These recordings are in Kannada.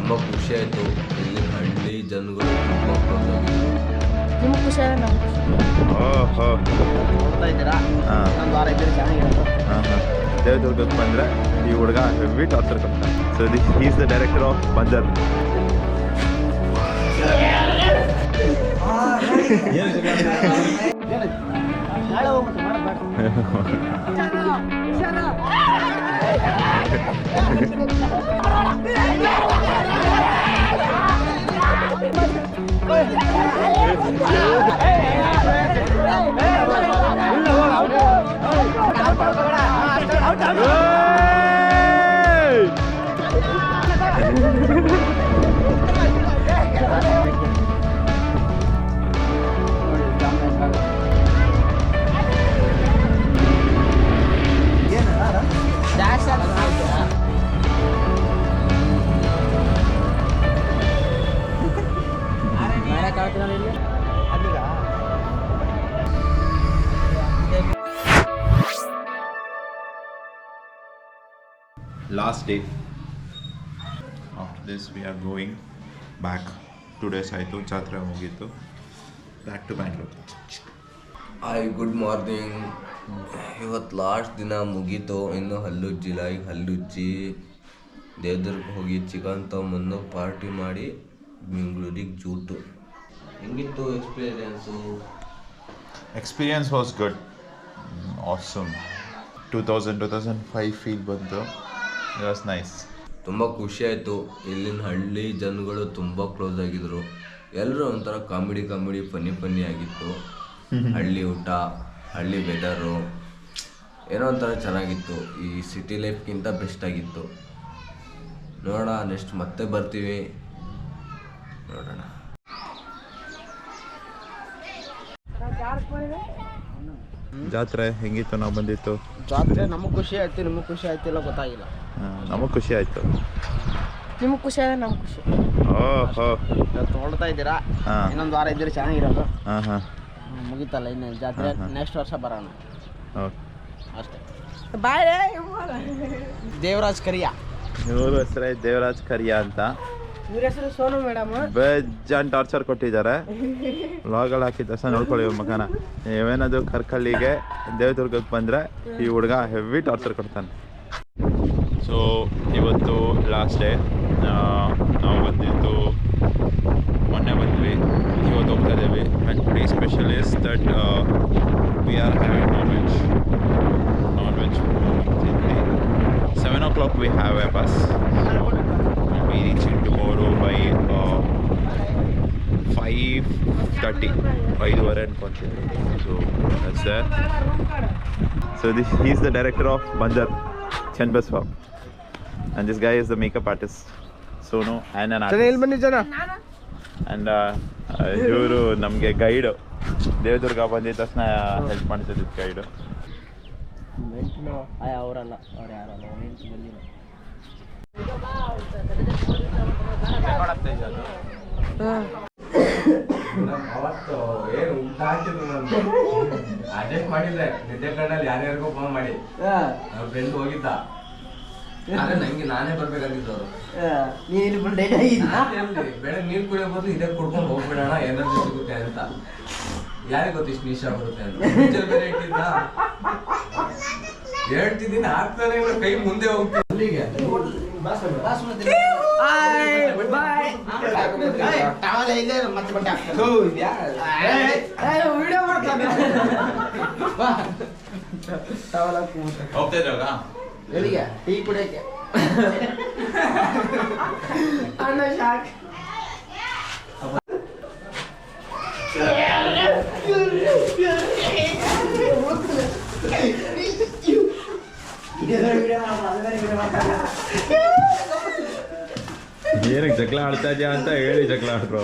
ತುಂಬ ಖುಷಿ ಆಯಿತು. ಇಲ್ಲಿನ ಹಳ್ಳಿ ಜನಗಳು ತುಂಬ ಕ್ಲೋಸ್ ಆಗಿದ್ರು. ನಿಮ್ಗೆ ಖುಷಿ ಆಗ ನಮ್ಗೆ ಖುಷಿ. ಓಹೋ ನೋಡ್ತಾ ಇದ್ದೀರಾ, ಹಾಂ ಇನ್ನೊಂದು ವಾರ ಇದ್ದರೆ ಚೆನ್ನಾಗಿರೋದು. ಹಾಂ ಹಾಂ ದೇವದುರ್ಗಕ್ಕೆ ಬಂದರೆ ಈ ಹುಡುಗ ಹೆವಿ ಟಾರ್ಚರ್ ಕೊಡ್ತಾನೆ. So this is the director of ಬಂಜರ್. ನಾಳೆ ಹೋಗ್ಬಿಟ್ಟು ಮಾಡಬೇಡ. Last day of this we are going back. 2 days ಆಯಿತು, ಜಾತ್ರೆ ಮುಗೀತು, back to Bangalore. Hi, good morning. ಇವತ್ತು ಲಾಸ್ಟ್ ದಿನ ಮುಗೀತು. ಇನ್ನು ಹಲ್ಲುಜ್ಜಿಲ್ಲ. ಈಗ ಹಲ್ಲುಜ್ಜಿ ದೇವದುರ್ಗ ಹೋಗಿ ಚಿಕನ್ ತೊಗೊಂಬಂದು ಪಾರ್ಟಿ ಮಾಡಿ ಬೆಂಗಳೂರಿಗೆ ಜೂಟು. ಹೆಂಗಿತ್ತು experience? Experience was good, awesome. 2005 feel ಬಂತು. It was nice. ತುಂಬ ಖುಷಿ ಆಯಿತು. ಇಲ್ಲಿನ ಹಳ್ಳಿ ಜನಗಳು ತುಂಬ ಕ್ಲೋಸ್ ಆಗಿದ್ರು. ಎಲ್ಲರೂ ಒಂಥರ ಕಾಮಿಡಿ ಫನ್ನಿ ಆಗಿತ್ತು. ಹಳ್ಳಿ ಊಟ, ಹಳ್ಳಿ ವೆದರು ಏನೋ ಒಂಥರ ಚೆನ್ನಾಗಿತ್ತು. ಈ ಸಿಟಿ ಲೈಫ್ಗಿಂತ ಬೆಸ್ಟ್ ಆಗಿತ್ತು. ನೋಡೋಣ, ನೆಕ್ಸ್ಟ್ ಮತ್ತೆ ಬರ್ತೀವಿ, ನೋಡೋಣ. ಜಾತ್ರೆ ಹೆಂಗಿತ್ತು? ನಾವು ಬಂದಿತ್ತು ಜಾತ್ರೆ ನಮಗೆ ಖುಷಿ ಆಯ್ತು, ನಿಮಗೆ ಖುಷಿ ಆಯ್ತಿಲ್ಲ ಗೊತ್ತಾಗಿಲ್ಲ. ನಮಗೆ ಖುಷಿ ಆಯಿತು. ನಿಮ್ಗೆ ಖುಷಿ ಆಗ ನಮ್ಗೆ ಖುಷಿ. ಓಹೋ ಇವತ್ತು ನೋಡ್ತಾ ಇದ್ದೀರಾ, ಹಾಂ ಇನ್ನೊಂದು ವಾರ ಇದ್ದರೆ ಚೆನ್ನಾಗಿರೋದು. ಹಾಂ ಹಾಂ ಮುಗಿತಲ್ಲ ಇನ್ನು ಜಾತ್ರೆ. ಹಾಂ. ನೆಕ್ಸ್ಟ್ ವರ್ಷ ಬರೋಣ ಓಕೆ. ಅಷ್ಟೇ. ಬಾಯ್ ದೇವರಾಜ್ ಕರಿಯ. ಇವ್ರ ಹೆಸರೇ ದೇವರಾಜ್ ಕರಿಯಾ ಅಂತ. ಇವ್ರ ಹೆಸರು ಸೋನು ಮೇಡಮ್. ಬೇಜಾನ್ ಟಾರ್ಚರ್ ಕೊಟ್ಟಿದ್ದಾರೆ. ವ್ಲಾಗ್ಗಳು ಹಾಕಿದ ತಕ್ಷಣ ನೋಡ್ಕೊಳ್ಳಿ ಇವ್ರ ಮಗನ. ನೀವೇನಾದ್ರು ಕರ್ಕಳ್ಳಿಗೆ ದೇವದುರ್ಗಕ್ಕೆ ಬಂದರೆ ಈ ಹುಡುಗ ಹೆವಿ ಟಾರ್ಚರ್ ಕೊಡ್ತಾನೆ. ಸೊ ಇವತ್ತು ಲಾಸ್ಟ್ ಡೇ. ನಾವು ಬಂದಿದ್ದು ಮೊನ್ನೆ ಬಂದ್ವಿ, ಇವತ್ತು ಹೋಗ್ತಾ ಇದ್ದೀವಿ. And today special is that we are having non veg 7 o'clock we have a bus. We reaching tomorrow by 5:30. 5:30 ಅನ್ಕೊಂತೀನಿ. So that's there. So he is the director of Banjar, Chanbaswa, and this guy is the makeup artist, Sonu, and an artist. ಇಲ್ಲಿ ಬನ್ನಿ ಜನ. And ಇವರು ನಮಗೆ ಗೈಡು. ದೇವದುರ್ಗ ಬಂದಿದ್ದ ತಕ್ಷಣ ಹೆಲ್ಪ್ ಮಾಡ್ತಿದ್ದ ಗೈಡು. ಅವರಲ್ಲ, ಅವ್ರು ಯಾರಲ್ಲ, ನೆಂಟು ಬಂದಿಲ್ಲ. ಅವತ್ತು ಏನು ಊಟ ಹಾಕಿದ್ರು ನಮ್ಗೆ ಅಡ್ಜಸ್ಟ್ ಮಾಡಿದ್ರೆ ನಿದ್ದೆ ಕಣ್ಣಲ್ಲಿ ಯಾರ್ಯಾರಿಗೂ ಫೋನ್ ಮಾಡಿ ಅವ್ರ ಫ್ರೆಂಡ್ ಹೋಗಿದ್ದ. ಆದ್ರೆ ನಂಗೆ ನಾನೇ ಬರ್ಬೇಕಂತಿದ್ದು ಅವರು. ನೀನು ಫುಲ್ ಡೈಟ್ ಆಗಿದ್ದ. ಬೆಳಗ್ಗೆ ನೀರು ಕುಡಿಯೋ ಬದಲು ಇದೇ ಕುಡ್ಕೊಂಡು ಹೋಗ್ಬಿಡೋಣ, ಎನರ್ಜಿ ಸಿಗುತ್ತೆ ಅಂತ. ಯಾರಿಗೆ ಗೊತ್ತು ಇಷ್ಟು ನಿಶಾ ಬರುತ್ತೆ ಅಂತ. ಫ್ಯೂಚರ್ ಬೇರೆ ಇಟ್ಟಿದ್ದ. ಹೇಳ್ತಿದ್ದೀನಿ, ಆಗ್ತಾನೆ ಕೈ ಮುಂದೆ ಹೋಗ್ತೀನಿ. ಅಲ್ಲಿಗೆ ಹೋಗ್ತಾ ಇದ್ರಾಗ ಎಲ್ಲಿಗೆ? ಟೀ ಕುಡಿಯಕ್ಕೆ. ಅಣ್ಣ ಶಾಕ್. ಏನಕ್ಕೆ ಜಗಳ ಆಡ್ತಾ ಇದೆಯಾ ಅಂತ ಹೇಳಿ ಜಗಳ ಆಡ್ರು.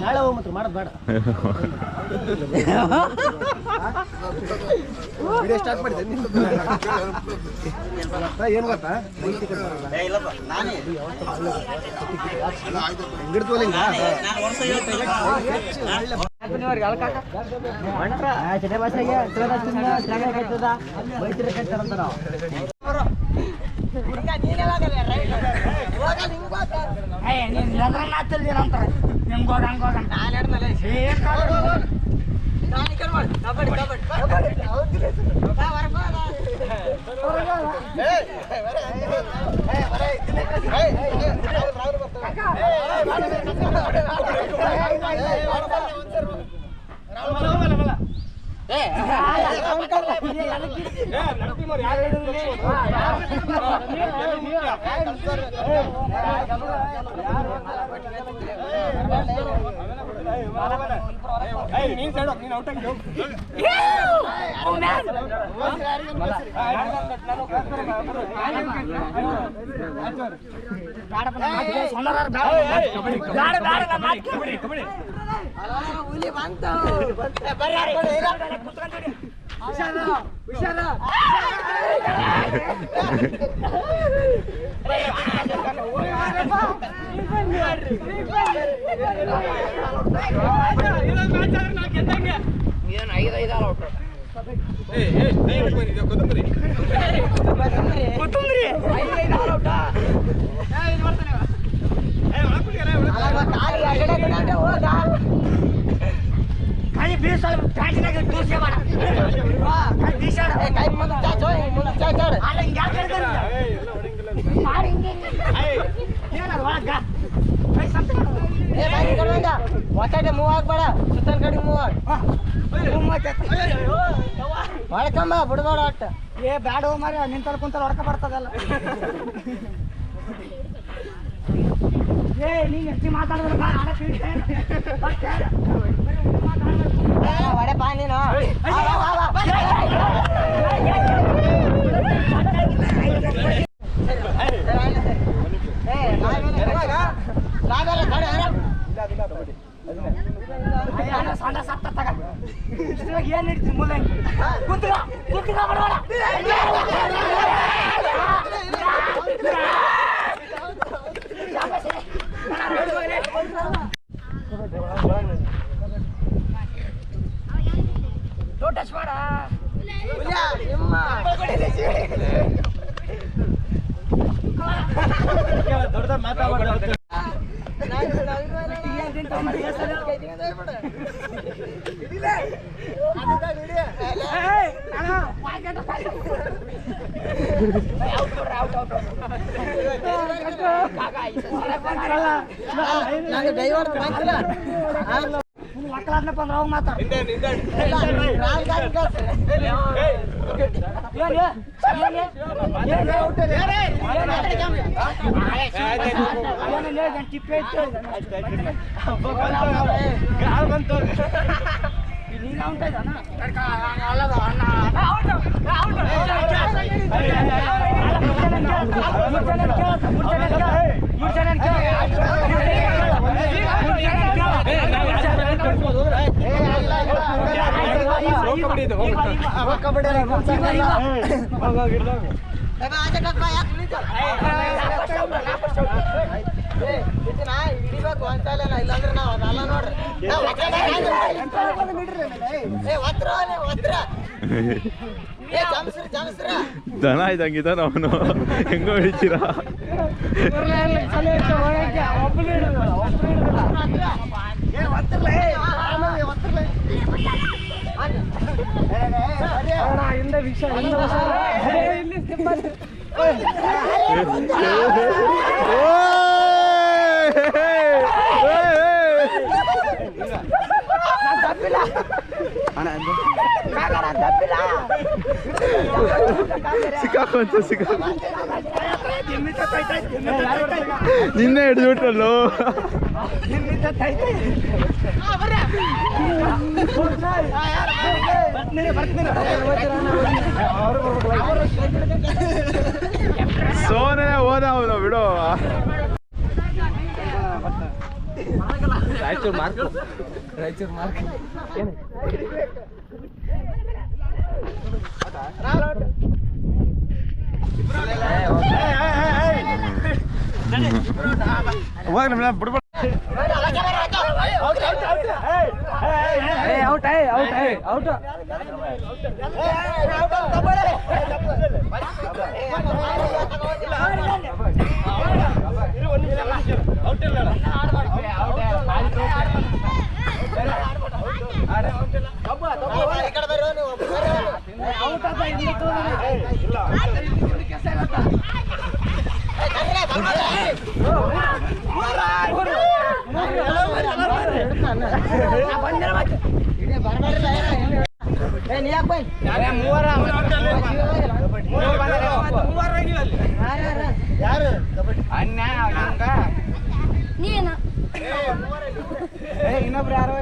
ನಾಳೆ ಹೋಗ್ಬಿಟ್ರು ಮಾಡೋದು ಬೇಡ ಸ್ಟಾರ್ಟ್ ಮಾಡಿದೆ ಏನು ಗೊತ್ತಾ ಮೂವ್ ಆಗ್ಬೇಡ ಸುತ್ತಲ ಕಡೆ ಮೂವ್ ಹೊಡ್ಕಂಬ ಬಿಡ್ಬೇಡ ಒಟ್ಟ ಏ ಬ್ಯಾಡ ಮಾರಿ ನಿಂತಲ್ ಕುಂತಲ್ ಹೊಡ್ಕ ಬರ್ತದಲ್ಲ ಏ ನೀ ಹೆಚ್ಚಿ ಮಾತಾಡಿದ್ರೆ ಒಡೆ ಬಾ ನೀನು ಸಣ್ಣ ಸತ್ತ ತಗ ಏನ್ ಹಿಡ್ತೀನಿ ಮುಲ್ಲ ಕುಂತ್ರ ಕುಂತ್ರ ಬಡಬೇಡ ಟಚ್ ಮಾಡ ದೊಡ್ಡ ಮಾತಾಡ ಮಕ್ಕಳಾದ್ನಪ್ಪ ಅಂದ್ರೆ ಅವಾಗ ಮಾತಾಡ ನೀನ ಉಂಟ ಹಿಡಿಬೇಕು ಅಂತಲ್ಲ ಇಲ್ಲಾಂದ್ರೆ ನಾವು ಅದಲ್ಲ ನೋಡ್ರಿ ದನ ಇದ್ದಂಗಿದ ಅವನು ಹೆಂಗೋ ಹಿಡಿತೀರಾ ಸಿಕ್ಕಾಕೊಂತ ನಿನ್ನೆ ಹಿಡಿದ್ಬಿಟ್ರಲ್ಲೋ. ಸೋನೆ ಹೋದ ಅವನು ಬಿಡು. ರಾಯಚೂರು ಮಾರ್ಕ್ ಏನು ಇನ್ನೊಬ್ರು ಯಾರು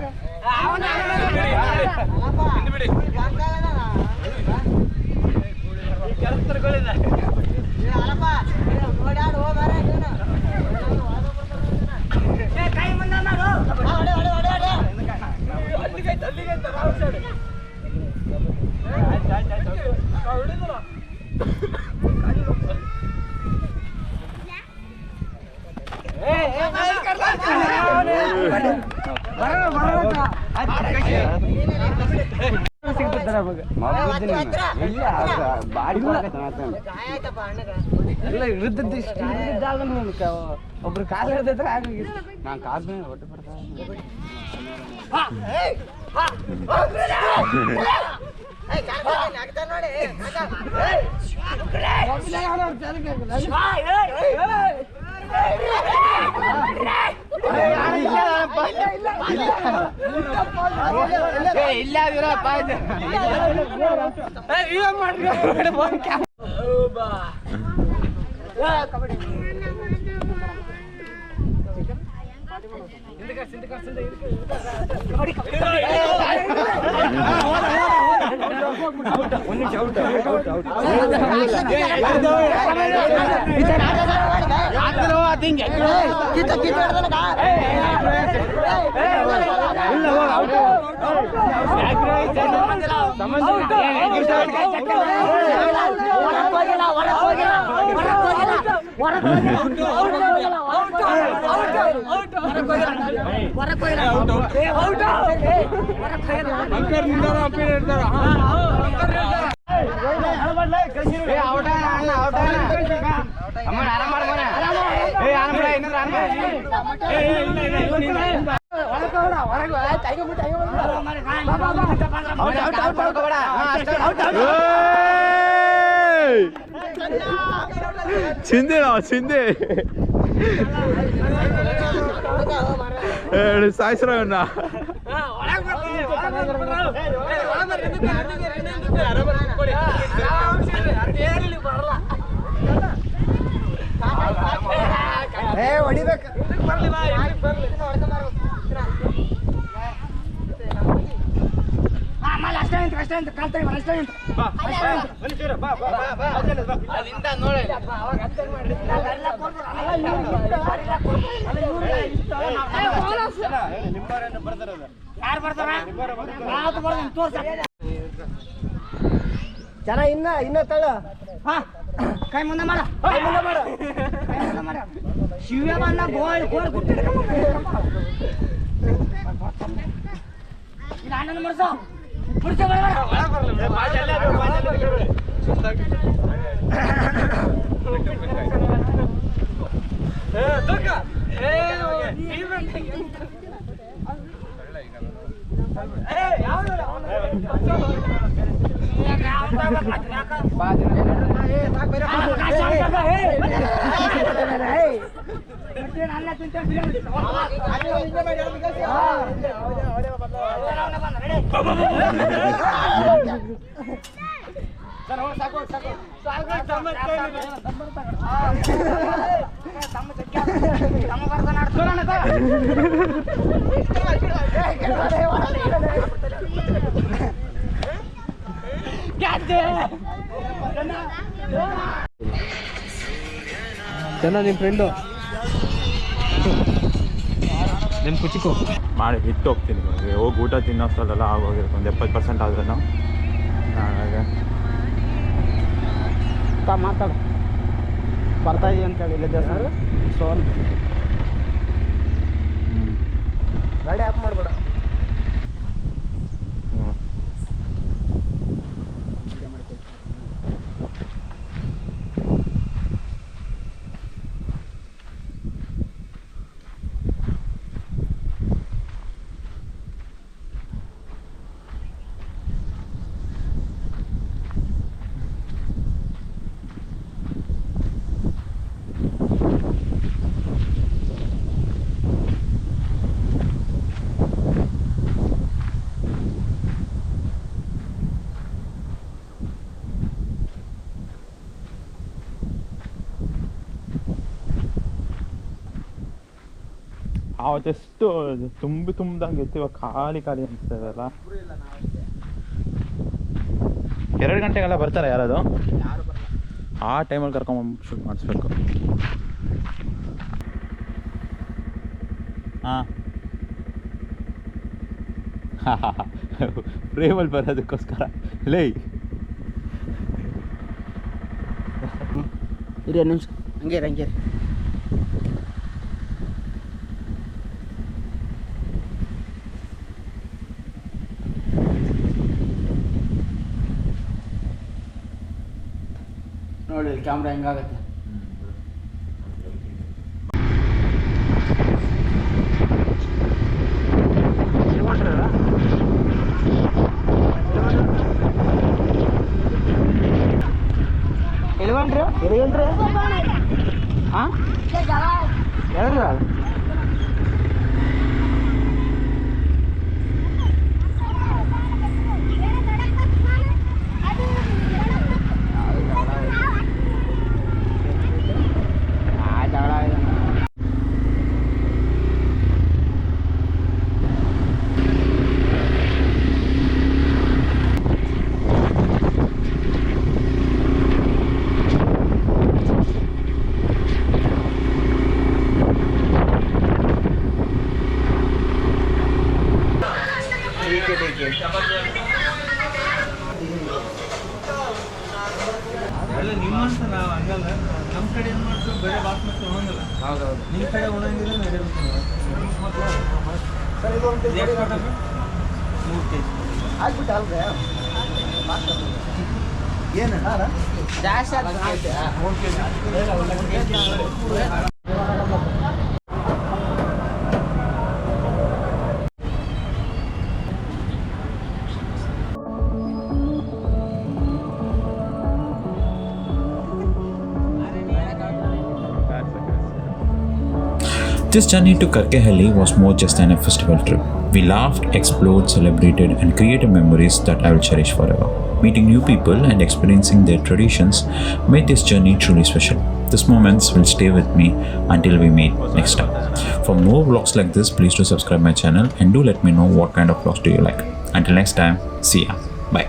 ಒಬ್ರು ಕಾಲು ಹಿಡ್ದಿದ್ರೆ ಆಗಿತ್ತು. ನಾನು ಕಾಲ್ ಹೊಟ್ಟೆ ಚಿಂದಿಣ ಚಿಂದಿ ಸಾಯಿಸ್ರವನ್ನ ಹೊಡಿಬೇಕು ಅಷ್ಟೇ ಕಾಲ್ತಾರೆ ಅಷ್ಟೇ ಯಾರು ಬರ್ತಾರ ಜನ ಇನ್ನ ತಳ ಕೈ ಮುಂದೆ ಮಾಡ ಶಿವ ಬಣ್ಣ ಗೋಳ್ ಅಣ್ಣನ ಮರ್ಸೋ ಅಲ್ಲ ಜನ ನಿಮ್ಮ ಫ್ರೆಂಡು ನಿಮ್ಮ ಕುಚಿಕು ಮಾಡಿ ಬಿಟ್ಟು ಹೋಗ್ತೀನಿ ಇವಾಗ. ಹೋಗಿ ಊಟ ತಿನ್ನೋಷ್ಟಲ್ಲೆಲ್ಲ ಆಗೋಗಿರುತ್ತೆ, ಒಂದು 70% ಆದ್ರೂ. ಹಾಗಾಗಿ ಮಾತಾಡ ಬರ್ತಾ ಇದೀವಿ ಅಂತ ಹೇಳಿ ದೇವಸ್ಥಾನ ಸೋನ್ ಗಾಡಿ ಆಫ್ ಮಾಡಬೇಡ. ಅವತ್ತೆಷ್ಟು ತುಂಬಿದಂಗೆ ಇತ್ತು, ಇವಾಗ ಖಾಲಿ ಅನಿಸ್ತದಲ್ಲ. 2 ಗಂಟೆಗೆಲ್ಲ ಬರ್ತಾರೆ ಯಾರದು? ಆ ಟೈಮಲ್ಲಿ ಕರ್ಕೊಂಬಂದು ಶೂಟ್ ಮಾಡಿಸ್ಬೇಕು. ಹಾಂ ಫ್ರೇಮಲ್ಲಿ ಬರೋದಕ್ಕೋಸ್ಕರ ಲೇ ಇರಿ ನಿಮಿಷ ಹಂಗೆ ನೋಡಿ ಕ್ಯಾಮ್ರಾ ಹೆಂಗಾಗತ್ತೆ. ಎಲ್ಲಿಗಂಟ್ರಿ ಹಾಂ ಹೇಳ್ರಿ ನಿಮ್ಮಂತ ನಾವು ಹಂಗಲ್ಲ, ನಮ್ಮ ಕಡೆ ಏನು ಮಾಡ್ತೀವಿ ಬೇರೆ ಬಾಸ್ಮತಿ ಉಣಂಗಿಲ್ಲ. ಹೌದೌದು, ನಿಮ್ಮ ಕಡೆ ಉಣಂಗಿಲ್ಲ ಬೇರೆ ಎಷ್ಟು 3 kg ಆಗ್ಬಿಟ್ಟು ಅಲ್ರಿ ಏನು ಜಾಸ್ತಿ 3 kg. This journey to Karkehalli was more just than a festival trip. We laughed, explored, celebrated, and created memories that I will cherish forever. Meeting new people and experiencing their traditions made this journey truly special. These moments will stay with me until we meet next time. For more vlogs like this, please do subscribe my channel and do let me know what kind of vlogs do you like. Until next time, see ya. Bye.